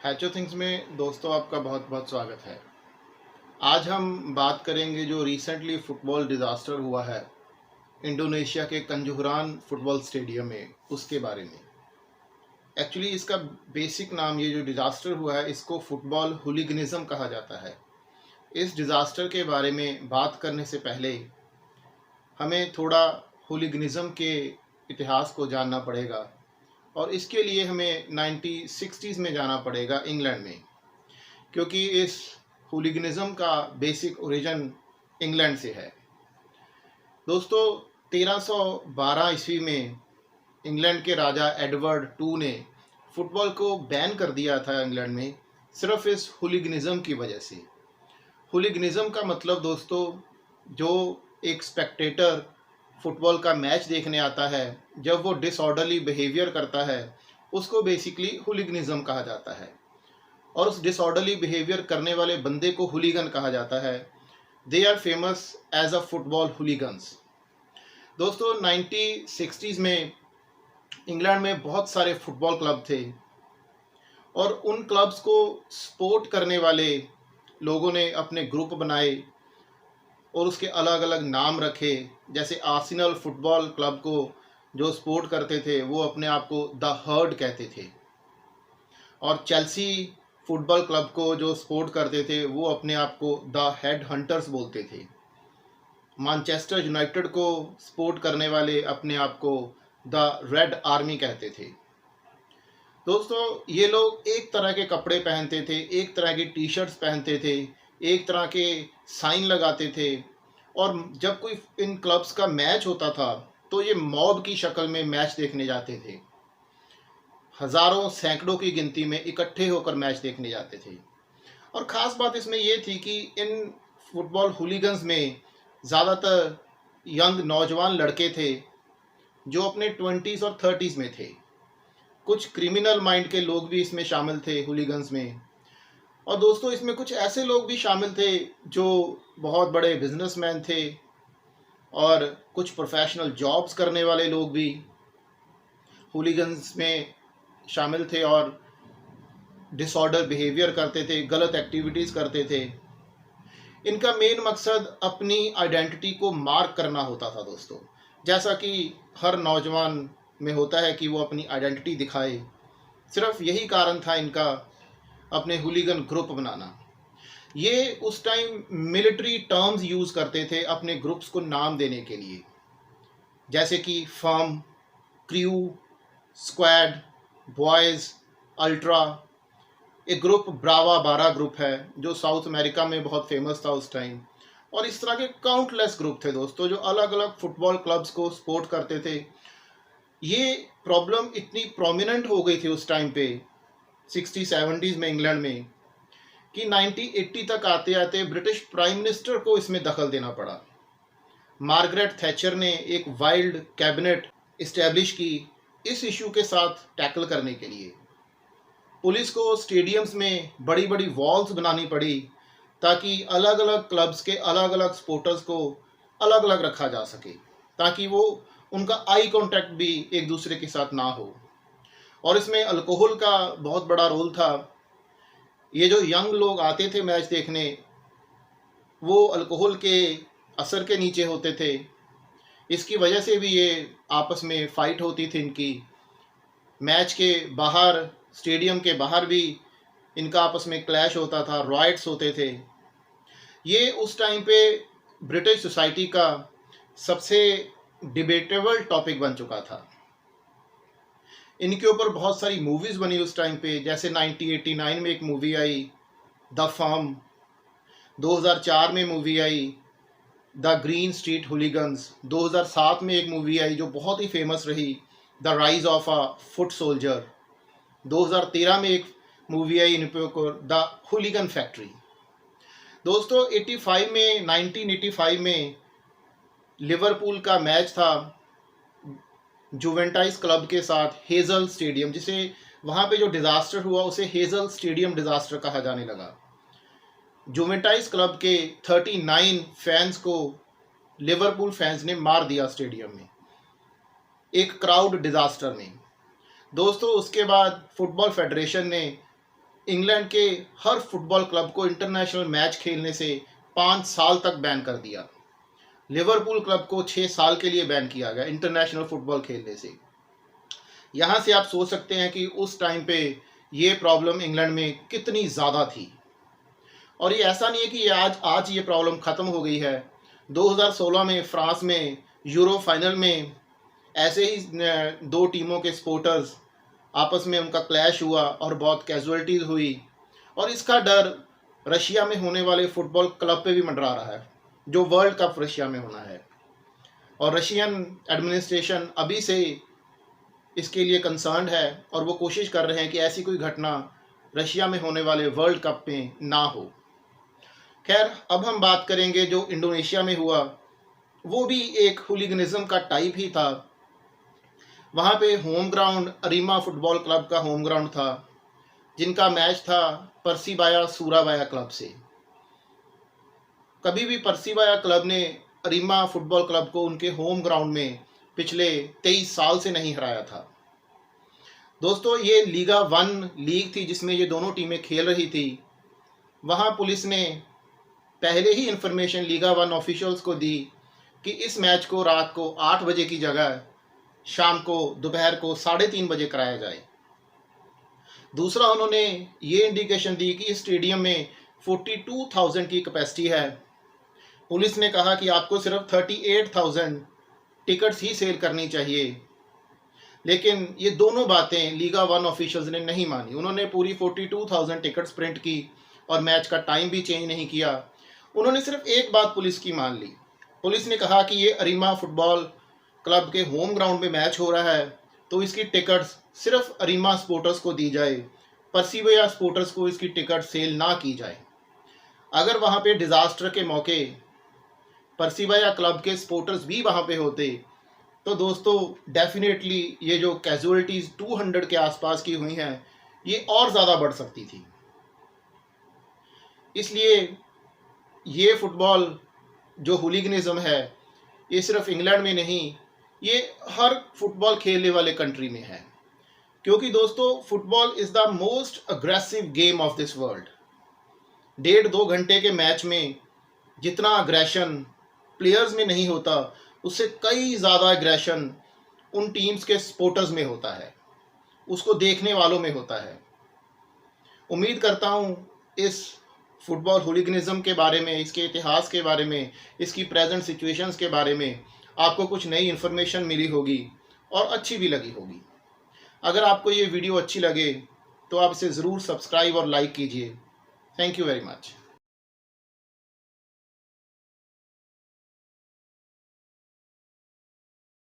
हैचो things में दोस्तों आपका बहुत बहुत स्वागत है। आज हम बात करेंगे जो रिसेंटली फुटबॉल डिज़ास्टर हुआ है इंडोनेशिया के कंजुहरान फुटबॉल स्टेडियम में, उसके बारे में। एक्चुअली इसका बेसिक नाम, ये जो डिज़ास्टर हुआ है, इसको फुटबॉल हुलिगनिज़म कहा जाता है। इस डिज़ास्टर के बारे में बात करने से पहले हमें थोड़ा हुलिगनिज़म के इतिहास को जानना पड़ेगा और इसके लिए हमें 1960s में जाना पड़ेगा, इंग्लैंड में, क्योंकि इस हुलिगनिज्म का बेसिक ओरिजिन इंग्लैंड से है। दोस्तों, 1312 ईस्वी में इंग्लैंड के राजा एडवर्ड टू ने फुटबॉल को बैन कर दिया था इंग्लैंड में, सिर्फ इस हुलिगनिज्म की वजह से। हुलिगनिज्म का मतलब दोस्तों, जो एक स्पेक्टेटर फुटबॉल का मैच देखने आता है, जब वो डिसऑर्डरली बिहेवियर करता है, उसको बेसिकली हुलिगनिज्म कहा जाता है। और उस डिसऑर्डरली बिहेवियर करने वाले बंदे को हुलीगन कहा जाता है। They are famous as a football hooligans. दोस्तों, 1960s में इंग्लैंड में बहुत सारे फुटबॉल क्लब थे और उन क्लब्स को सपोर्ट करने वाले लोगों ने अपने ग्रुप बनाए और उसके अलग अलग नाम रखे। जैसे आर्सेनल फुटबॉल क्लब को जो सपोर्ट करते थे वो अपने आप को द हर्ड कहते थे, और चेल्सी फुटबॉल क्लब को जो सपोर्ट करते थे वो अपने आप को द हेड हंटर्स बोलते थे। मैनचेस्टर यूनाइटेड को सपोर्ट करने वाले अपने आप को द रेड आर्मी कहते थे। दोस्तों, ये लोग एक तरह के कपड़े पहनते थे, एक तरह की टी शर्ट्स पहनते थे, एक तरह के साइन लगाते थे, और जब कोई इन क्लब्स का मैच होता था तो ये मॉब की शक्ल में मैच देखने जाते थे। हज़ारों सैकड़ों की गिनती में इकट्ठे होकर मैच देखने जाते थे। और ख़ास बात इसमें यह थी कि इन फुटबॉल हुलीगन्स में ज़्यादातर यंग नौजवान लड़के थे जो अपने 20s और 30s में थे। कुछ क्रिमिनल माइंड के लोग भी इसमें शामिल थे हुलीगन्स में। और दोस्तों, इसमें कुछ ऐसे लोग भी शामिल थे जो बहुत बड़े बिजनेसमैन थे, और कुछ प्रोफेशनल जॉब्स करने वाले लोग भी हुलीगन्स में शामिल थे और डिसऑर्डर बिहेवियर करते थे, गलत एक्टिविटीज़ करते थे। इनका मेन मकसद अपनी आइडेंटिटी को मार्क करना होता था दोस्तों, जैसा कि हर नौजवान में होता है कि वो अपनी आइडेंटिटी दिखाए। सिर्फ यही कारण था इनका अपने हुलीगन ग्रुप बनाना। ये उस टाइम मिलिट्री टर्म्स यूज़ करते थे अपने ग्रुप्स को नाम देने के लिए, जैसे कि firm, crew, squad, boys, ultra. एक ग्रुप ब्रावा 12 ग्रुप है जो साउथ अमेरिका में बहुत फेमस था उस टाइम। और इस तरह के काउंटलेस ग्रुप थे दोस्तों जो अलग अलग फुटबॉल क्लब्स को सपोर्ट करते थे। ये प्रॉब्लम इतनी प्रोमिनेंट हो गई थी उस टाइम पे 60-70s में इंग्लैंड में, कि 1980 तक आते आते ब्रिटिश प्राइम मिनिस्टर को इसमें दखल देना पड़ा। मार्गरेट थैचर ने एक वाइल्ड कैबिनेट इस्टेब्लिश की इस इशू के साथ टैकल करने के लिए। पुलिस को स्टेडियम्स में बड़ी बड़ी वॉल्स बनानी पड़ी ताकि अलग अलग क्लब्स के अलग अलग सपोर्टर्स को अलग अलग रखा जा सके, ताकि वो उनका आई कांटेक्ट भी एक दूसरे के साथ ना हो। और इसमें अल्कोहल का बहुत बड़ा रोल था। ये जो यंग लोग आते थे मैच देखने, वो अल्कोहल के असर के नीचे होते थे। इसकी वजह से भी ये आपस में फ़ाइट होती थी इनकी। मैच के बाहर, स्टेडियम के बाहर भी इनका आपस में क्लैश होता था, रॉयट्स होते थे। ये उस टाइम पे ब्रिटिश सोसाइटी का सबसे डिबेटेबल टॉपिक बन चुका था। इनके ऊपर बहुत सारी मूवीज़ बनी उस टाइम पे, जैसे 1989 में एक मूवी आई द फर्म, 2004 में movie I the green street hooligans, 2007 में एक मूवी आई जो बहुत ही फेमस रही, the rise of a foot soldier, 2013 में एक मूवी आई इन पे द हुलीगन फैक्ट्री। दोस्तों, 1985 में लिवरपूल का मैच था जुवेंटाइस क्लब के साथ हेजल स्टेडियम, जिसे वहाँ पे जो डिज़ास्टर हुआ उसे हेजल स्टेडियम डिज़ास्टर कहा जाने लगा। जुवेंटाइस क्लब के 39 फैंस को लिवरपूल फैंस ने मार दिया स्टेडियम में, एक क्राउड डिज़ास्टर में। दोस्तों, उसके बाद फुटबॉल फेडरेशन ने इंग्लैंड के हर फुटबॉल क्लब को इंटरनेशनल मैच खेलने से 5 साल तक बैन कर दिया। लिवरपूल क्लब को 6 साल के लिए बैन किया गया इंटरनेशनल फुटबॉल खेलने से। यहाँ से आप सोच सकते हैं कि उस टाइम पे ये प्रॉब्लम इंग्लैंड में कितनी ज़्यादा थी। और ये ऐसा नहीं है कि ये आज ये प्रॉब्लम ख़त्म हो गई है। 2016 में फ्रांस में यूरो फाइनल में ऐसे ही 2 टीमों के सपोर्टर्स आपस में उनका क्लैश हुआ और बहुत कैजुअलिटीज़ हुई, और इसका डर रशिया में होने वाले फुटबॉल क्लब पे भी मंडरा रहा है, जो वर्ल्ड कप रशिया में होना है। और रशियन एडमिनिस्ट्रेशन अभी से इसके लिए कंसर्न्ड है और वो कोशिश कर रहे हैं कि ऐसी कोई घटना रशिया में होने वाले वर्ल्ड कप में ना हो। खैर, अब हम बात करेंगे जो इंडोनेशिया में हुआ, वो भी एक हुलिगनिज्म का टाइप ही था। वहाँ पे होम ग्राउंड अरीमा फुटबॉल क्लब का होम ग्राउंड था, जिनका मैच था पर्सिबाया सूराबाया क्लब से। कभी भी पर्सिबाया क्लब ने अरीमा फुटबॉल क्लब को उनके होम ग्राउंड में पिछले 23 साल से नहीं हराया था। दोस्तों, ये लीगा 1 लीग थी जिसमें ये दोनों टीमें खेल रही थी। वहाँ पुलिस ने पहले ही इन्फॉर्मेशन लीगा 1 ऑफिशियल्स को दी कि इस मैच को रात को 8 बजे की जगह शाम को दोपहर को 3:30 बजे कराया जाए। दूसरा, उन्होंने ये इंडिकेशन दी कि इस स्टेडियम में 42,000 की कैपेसिटी है। पुलिस ने कहा कि आपको सिर्फ 38,000 टिकट्स ही सेल करनी चाहिए, लेकिन ये दोनों बातें लीगा 1 ऑफिशियल्स ने नहीं मानी। उन्होंने पूरी 42,000 टिकट्स प्रिंट की और मैच का टाइम भी चेंज नहीं किया। उन्होंने सिर्फ एक बात पुलिस की मान ली। पुलिस ने कहा कि ये अरीमा फुटबॉल क्लब के होम ग्राउंड में मैच हो रहा है, तो इसकी टिकट्स सिर्फ अरीमा सपोर्टर्स को दी जाए, पर्सिबाया सपोर्टर्स को इसकी टिकट सेल ना की जाए। अगर वहाँ पे डिज़ास्टर के मौके पर्सिबाया क्लब के सपोर्टर्स भी वहाँ पे होते, तो दोस्तों डेफिनेटली ये जो कैजुअलिटीज़ 200 के आसपास की हुई हैं, ये और ज़्यादा बढ़ सकती थी। इसलिए ये फुटबॉल जो हुलिगनिज्म है, ये सिर्फ इंग्लैंड में नहीं, ये हर फुटबॉल खेलने वाले कंट्री में है। क्योंकि दोस्तों, football is the most aggressive game of this world. 1.5-2 घंटे के मैच में जितना अग्रेशन प्लेयर्स में नहीं होता, उससे कई ज़्यादा एग्रेशन उन टीम्स के सपोर्टर्स में होता है, उसको देखने वालों में होता है। उम्मीद करता हूँ इस फुटबॉल हुलिगनिज्म के बारे में, इसके इतिहास के बारे में, इसकी प्रेजेंट सिचुएशंस के बारे में आपको कुछ नई इन्फॉर्मेशन मिली होगी और अच्छी भी लगी होगी। अगर आपको ये वीडियो अच्छी लगे तो आप इसे ज़रूर सब्सक्राइब और लाइक कीजिए। Thank you very much.